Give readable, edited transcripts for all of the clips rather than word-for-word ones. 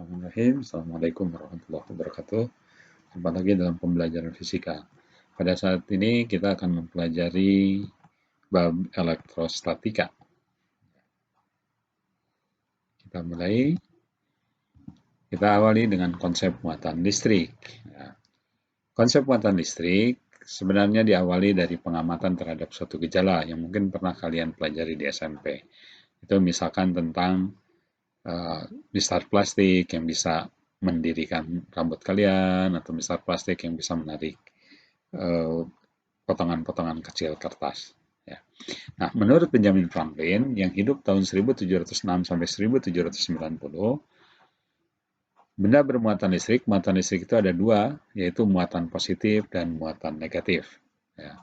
Bismillahirrahmanirrahim. Assalamualaikum warahmatullahi wabarakatuh. Jumpa lagi dalam pembelajaran fisika. Pada saat ini kita akan mempelajari bab elektrostatika. Kita mulai. Kita awali dengan konsep muatan listrik. Ya. Konsep muatan listrik sebenarnya diawali dari pengamatan terhadap suatu gejala yang mungkin pernah kalian pelajari di SMP. Itu misalkan tentang mistar plastik yang bisa mendirikan rambut kalian, atau mistar plastik yang bisa menarik potongan-potongan kecil kertas. Ya. Nah, menurut Benjamin Franklin yang hidup tahun 1706 sampai 1790, benda bermuatan listrik itu ada dua, yaitu muatan positif dan muatan negatif. Ya.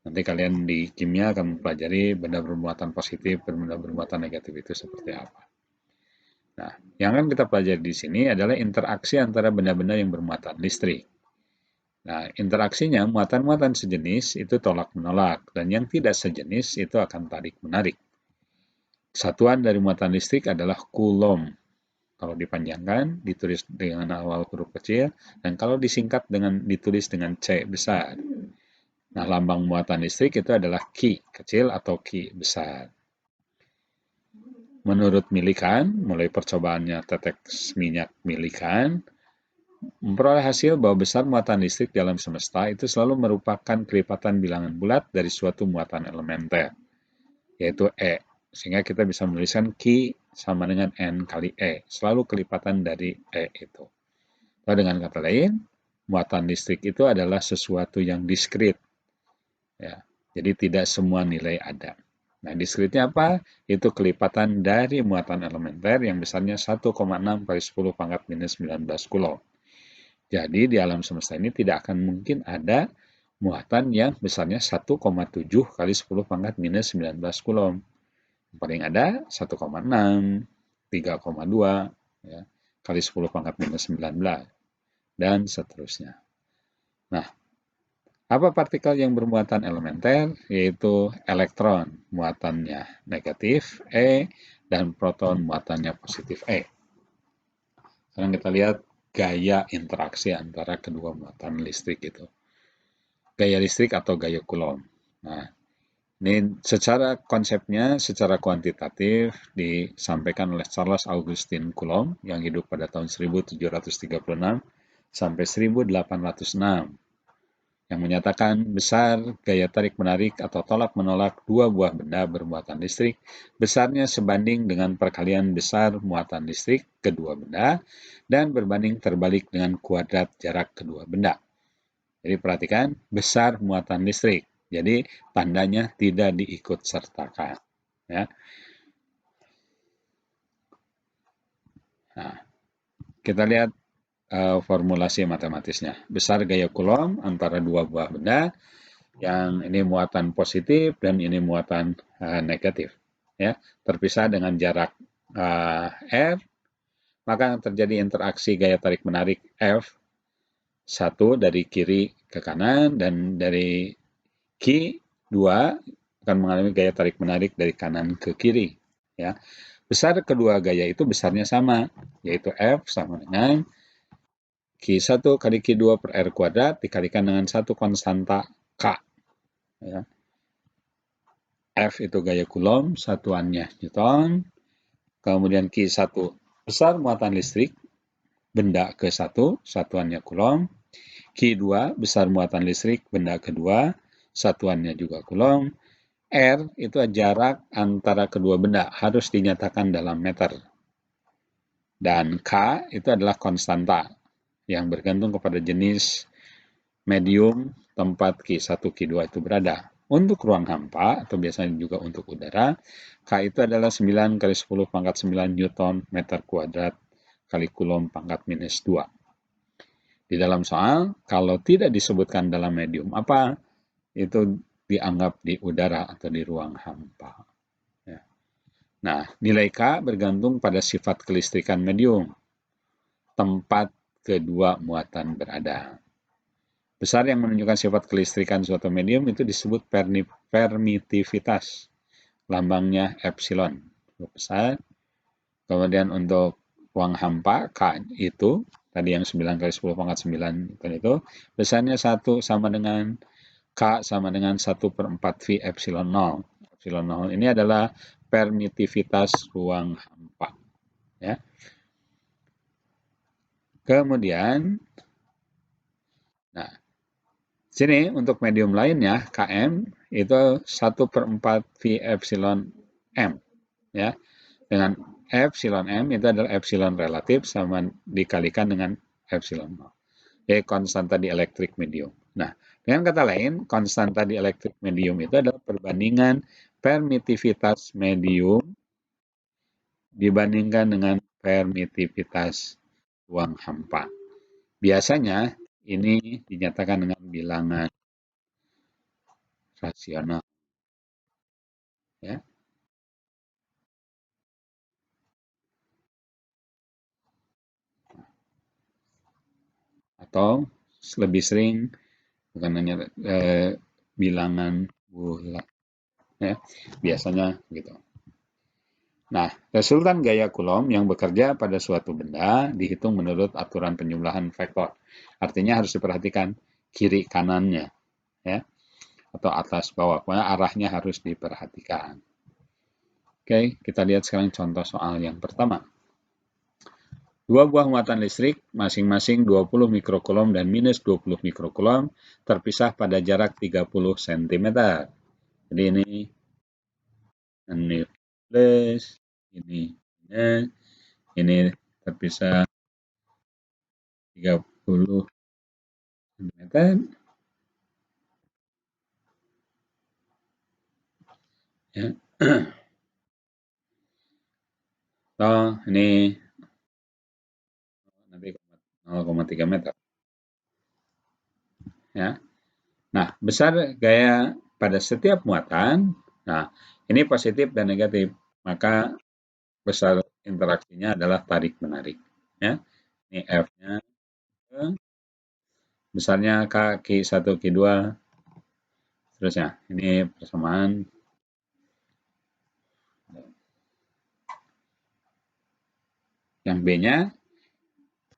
Nanti kalian di kimia akan mempelajari benda bermuatan positif dan benda bermuatan negatif itu seperti apa. Nah, yang akan kita pelajari di sini adalah interaksi antara benda-benda yang bermuatan listrik. Nah, interaksinya muatan-muatan sejenis itu tolak-menolak, dan yang tidak sejenis itu akan tarik-menarik. Satuan dari muatan listrik adalah Coulomb. Kalau dipanjangkan, ditulis dengan awal huruf kecil, dan kalau disingkat ditulis dengan C besar. Nah, lambang muatan listrik itu adalah Q kecil atau Q besar. Menurut Millikan, mulai percobaannya tetes minyak Millikan, memperoleh hasil bahwa besar muatan listrik dalam semesta itu selalu merupakan kelipatan bilangan bulat dari suatu muatan elementer, yaitu E. Sehingga kita bisa menuliskan Q sama dengan N kali E, selalu kelipatan dari E itu. Atau dengan kata lain, muatan listrik itu adalah sesuatu yang diskrit. Ya, jadi tidak semua nilai ada. Nah, diskritnya apa? Itu kelipatan dari muatan elementer yang besarnya 1,6 kali 10 pangkat minus 19 Coulomb. Jadi di alam semesta ini tidak akan mungkin ada muatan yang besarnya 1,7 kali 10 pangkat minus 19 Coulomb. Paling ada 1,6, 3,2 ya, kali 10 pangkat minus 19, dan seterusnya. Nah, apa partikel yang bermuatan elementer? Yaitu elektron, muatannya negatif E, dan proton, muatannya positif E. Sekarang kita lihat gaya interaksi antara kedua muatan listrik itu. Gaya listrik atau gaya Coulomb. Nah, ini secara konsepnya, secara kuantitatif disampaikan oleh Charles Augustin Coulomb yang hidup pada tahun 1736 sampai 1806. Yang menyatakan besar gaya tarik-menarik atau tolak-menolak dua buah benda bermuatan listrik besarnya sebanding dengan perkalian besar muatan listrik kedua benda dan berbanding terbalik dengan kuadrat jarak kedua benda. Jadi perhatikan, besar muatan listrik. Jadi tandanya tidak diikut sertakan. Ya. Nah, kita lihat formulasi matematisnya. Besar gaya Coulomb antara dua buah benda, yang ini muatan positif dan ini muatan negatif, ya, terpisah dengan jarak R, maka terjadi interaksi gaya tarik menarik F, satu dari kiri ke kanan dan dari Q, dua akan mengalami gaya tarik menarik dari kanan ke kiri, ya. Besar kedua gaya itu besarnya sama, yaitu F sama dengan Q1 kali Q2 per R kuadrat dikalikan dengan satu konstanta K. Ya. F itu gaya Coulomb, satuannya Newton. Kemudian Q1 besar muatan listrik, benda ke-1, satuannya Coulomb. Q2 besar muatan listrik, benda kedua, satuannya juga Coulomb. R itu jarak antara kedua benda, harus dinyatakan dalam meter. Dan K itu adalah konstanta yang bergantung kepada jenis medium tempat Q1, Q2 itu berada. Untuk ruang hampa, atau biasanya juga untuk udara, K itu adalah 9 kali 10 pangkat 9 Newton meter kuadrat kali Coulomb pangkat minus 2. Di dalam soal, kalau tidak disebutkan dalam medium apa, itu dianggap di udara atau di ruang hampa. Ya. Nah, nilai K bergantung pada sifat kelistrikan medium, tempat kedua muatan berada. Besar yang menunjukkan sifat kelistrikan suatu medium itu disebut permitivitas. Lambangnya epsilon, besar. Kemudian untuk ruang hampa K itu, tadi yang 9 kali 10 pangkat 9 itu, besarnya 1 sama dengan K sama dengan 1/4 V epsilon 0. Epsilon 0 ini adalah permitivitas ruang hampa. Ya. Kemudian, nah, sini untuk medium lainnya, Km itu 1/4 V epsilon M. Ya. Dengan epsilon M itu adalah epsilon relatif sama dikalikan dengan epsilon 0. Konstanta di elektrik medium. Nah, dengan kata lain, konstanta di elektrik medium itu adalah perbandingan permitivitas medium dibandingkan dengan permitivitas ruang hampa. Biasanya ini dinyatakan dengan bilangan rasional. Ya. Atau lebih sering bukan hanya bilangan bulat. Ya. Biasanya gitu. Nah, resultan gaya Coulomb yang bekerja pada suatu benda dihitung menurut aturan penjumlahan vektor. Artinya harus diperhatikan kiri kanannya, ya, atau atas bawah. Pokoknya arahnya harus diperhatikan. Oke, kita lihat sekarang contoh soal yang pertama. Dua buah muatan listrik masing-masing 20 mikrocoulomb dan minus 20 mikrocoulomb terpisah pada jarak 30 cm. Jadi ini plus, ini minus, ini terpisah 30 cm. Ya. Oh, ini nanti 0,3 meter. Ya. Nah, besar gaya pada setiap muatan. Nah, ini positif dan negatif. Maka besar interaksinya adalah tarik-menarik. Ya. Ini F-nya. Besarnya K, Q1, Q2. Terusnya, ini persamaan. Yang B-nya,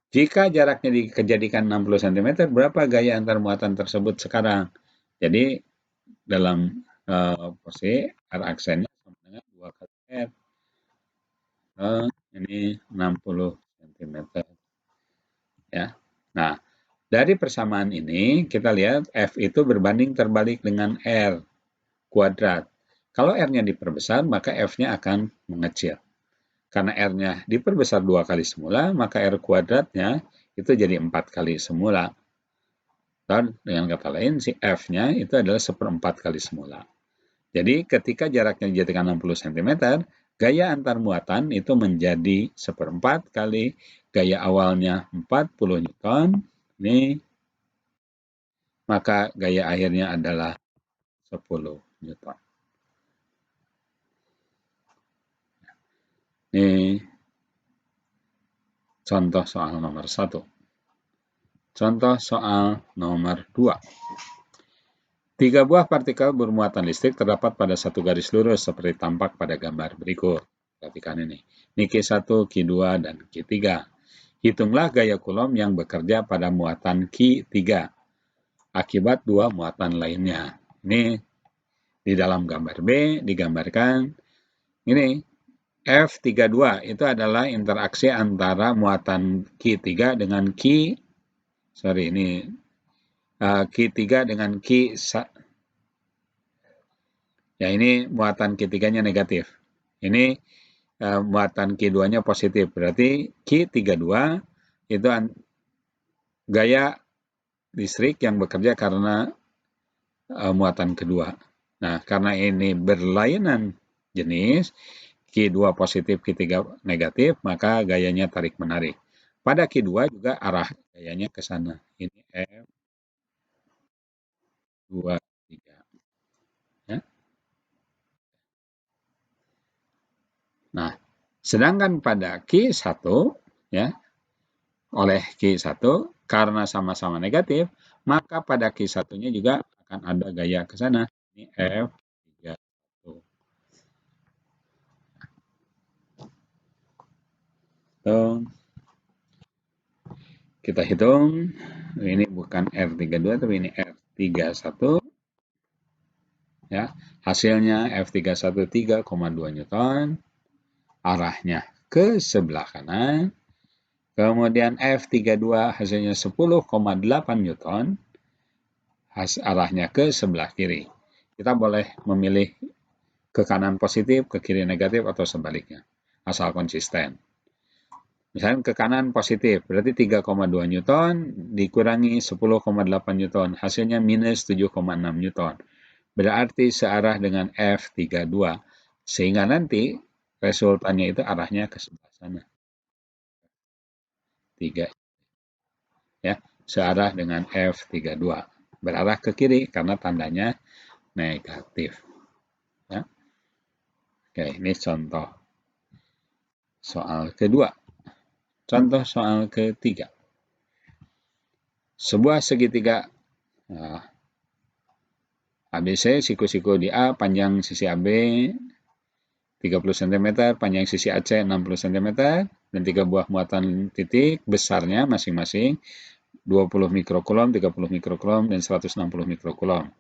jika jaraknya dijadikan 60 cm, berapa gaya antar muatan tersebut sekarang? Jadi, dalam posisi R aksennya sama dengan 2 kali R. Ini 60 cm. Ya. Nah, dari persamaan ini kita lihat F itu berbanding terbalik dengan R kuadrat. Kalau R-nya diperbesar, maka F-nya akan mengecil. Karena R-nya diperbesar 2 kali semula, maka R kuadratnya itu jadi 4 kali semula. Dan dengan kata lain, si F-nya itu adalah 1/4 kali semula. Jadi ketika jaraknya dijadikan 60 cm, gaya antar muatan itu menjadi 1/4 kali gaya awalnya 40 Newton, ini, maka gaya akhirnya adalah 10 Newton. Ini contoh soal nomor 1. Contoh soal nomor 2. 3 buah partikel bermuatan listrik terdapat pada satu garis lurus seperti tampak pada gambar berikut. Perhatikan ini. Ini Q1, Q2, dan Q3. Hitunglah gaya Coulomb yang bekerja pada muatan Q3 akibat dua muatan lainnya. Ini di dalam gambar B digambarkan ini F32 itu adalah interaksi antara muatan Q3 dengan Q3 dengan Q. Ya, ini muatan Q3-nya negatif. Ini muatan Q2-nya positif. Berarti Q32 itu gaya listrik yang bekerja karena muatan kedua. Nah, karena ini berlainan jenis, Q2 positif, Q3 negatif, maka gayanya tarik-menarik. Pada Q2 juga arah gayanya ke sana. Ini F23. Ya. Nah, sedangkan pada Q1, ya, oleh Q1, karena sama-sama negatif, maka pada Q1-nya juga akan ada gaya ke sana. Ini F31. hitung. Kita hitung, ini bukan R32 tapi ini R31. Ya, hasilnya F31 3,2 Newton, arahnya ke sebelah kanan. Kemudian F32 hasilnya 10,8 Newton, arahnya ke sebelah kiri. Kita boleh memilih ke kanan positif, ke kiri negatif, atau sebaliknya, asal konsisten. Misalnya ke kanan positif, berarti 3,2 Newton dikurangi 10,8 Newton, hasilnya minus 7,6 Newton. Berarti searah dengan F32, sehingga nanti resultannya itu arahnya ke sebelah sana. 3, ya, searah dengan F32. Berarah ke kiri karena tandanya negatif. Ya. Oke, ini contoh soal kedua. Contoh soal ketiga. Sebuah segitiga ABC, siku-siku di A, panjang sisi AB 30 cm, panjang sisi AC 60 cm, dan 3 buah muatan titik besarnya masing-masing 20 mikrokulom, 30 mikrokulom, dan 160 mikrokulom.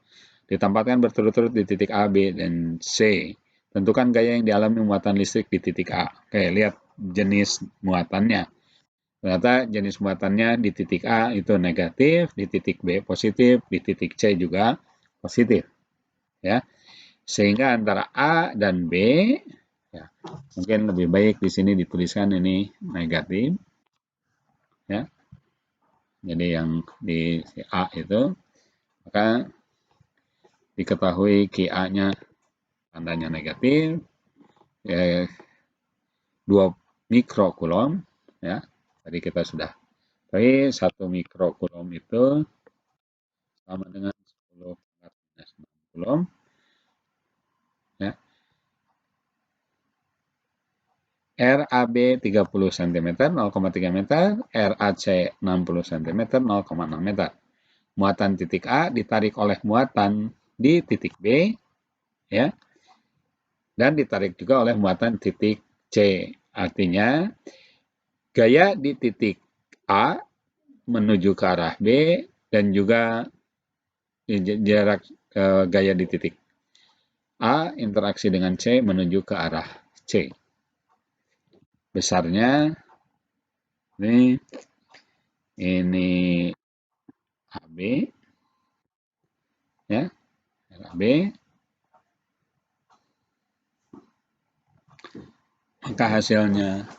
Ditempatkan berturut-turut di titik A, B, dan C. Tentukan gaya yang dialami muatan listrik di titik A. Oke, lihat jenis muatannya. Ternyata jenis muatannya di titik A itu negatif, di titik B positif, di titik C juga positif. Ya, sehingga antara A dan B, ya, mungkin lebih baik di sini dituliskan ini negatif. Ya, jadi yang di A itu, maka diketahui QA-nya tandanya negatif, ya, 2 mikrokulom, ya, tadi kita sudah. Tapi 1 mikrokulom itu sama dengan 10 minus 6 kulom. Ya. RAB 30 cm 0,3 meter, RAC 60 cm 0,6 meter. Muatan titik A ditarik oleh muatan di titik B, ya, dan ditarik juga oleh muatan titik C. Artinya gaya di titik A menuju ke arah B dan juga jarak gaya di titik A interaksi dengan C menuju ke arah C. Besarnya ini AB, ya, AB, maka hasilnya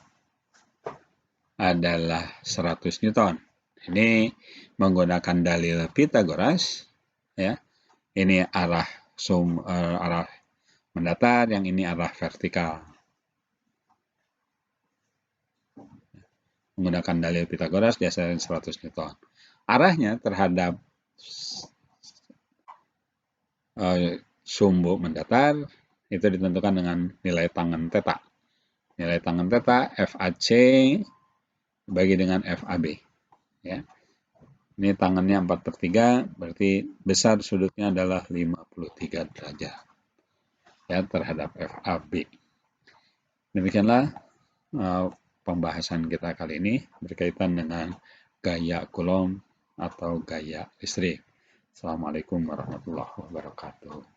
adalah 100 Newton. Ini menggunakan dalil Pythagoras, ya. Ini arah arah mendatar, yang ini arah vertikal. Menggunakan dalil Pythagoras dihasilkan 100 Newton. Arahnya terhadap sumbu mendatar itu ditentukan dengan nilai tangen theta. Nilai tangen theta FAC bagi dengan FAB. Ya. Ini tangannya 4/3, berarti besar sudutnya adalah 53 derajat. Ya, terhadap FAB. Demikianlah pembahasan kita kali ini berkaitan dengan gaya Coulomb atau gaya listrik. Assalamualaikum warahmatullahi wabarakatuh.